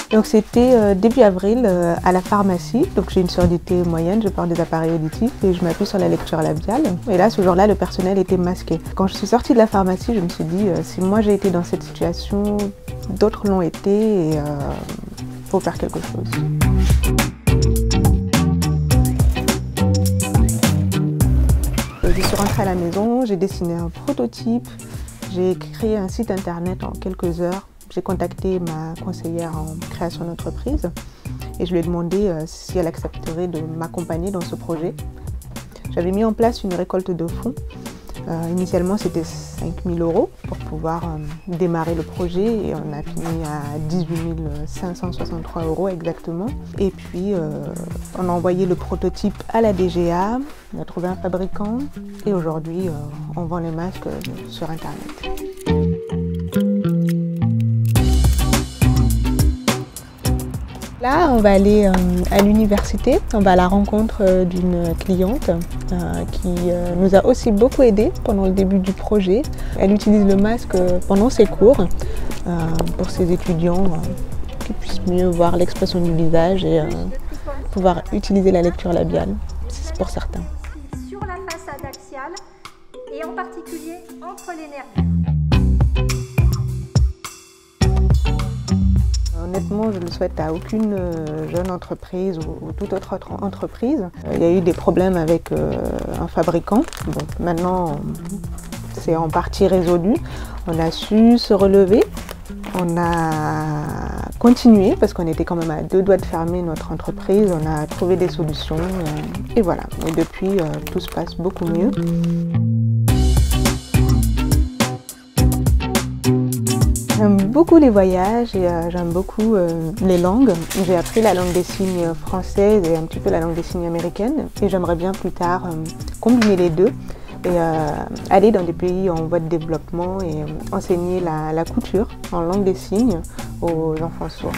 Donc c'était début avril à la pharmacie. Donc j'ai une surdité moyenne, je porte des appareils auditifs et je m'appuie sur la lecture labiale. Et là, ce jour-là, le personnel était masqué. Quand je suis sortie de la pharmacie, je me suis dit, si moi j'ai été dans cette situation, d'autres l'ont été et faut faire quelque chose. Je suis rentrée à la maison, j'ai dessiné un prototype, j'ai créé un site internet en quelques heures. J'ai contacté ma conseillère en création d'entreprise et je lui ai demandé si elle accepterait de m'accompagner dans ce projet. J'avais mis en place une récolte de fonds. Initialement, c'était 5 000 € pour pouvoir démarrer le projet et on a fini à 18 563 € exactement. Et puis, on a envoyé le prototype à la DGA, on a trouvé un fabricant et aujourd'hui, on vend les masques sur Internet. Là, on va aller à l'université, on va à la rencontre d'une cliente qui nous a aussi beaucoup aidé pendant le début du projet. Elle utilise le masque pendant ses cours pour ses étudiants qui puissent mieux voir l'expression du visage et pouvoir utiliser la lecture labiale, c'est pour certains. Sur la façade axiale et en particulier entre les nervures. Honnêtement, je ne le souhaite à aucune jeune entreprise ou toute autre entreprise. Il y a eu des problèmes avec un fabricant. Bon, maintenant, c'est en partie résolu. On a su se relever. On a continué parce qu'on était quand même à 2 doigts de fermer notre entreprise. On a trouvé des solutions et voilà. Et depuis, tout se passe beaucoup mieux. J'aime beaucoup les voyages et j'aime beaucoup les langues. J'ai appris la langue des signes française et un petit peu la langue des signes américaine. Et j'aimerais bien plus tard combiner les deux et aller dans des pays en voie de développement et enseigner la couture en langue des signes aux enfants sourds.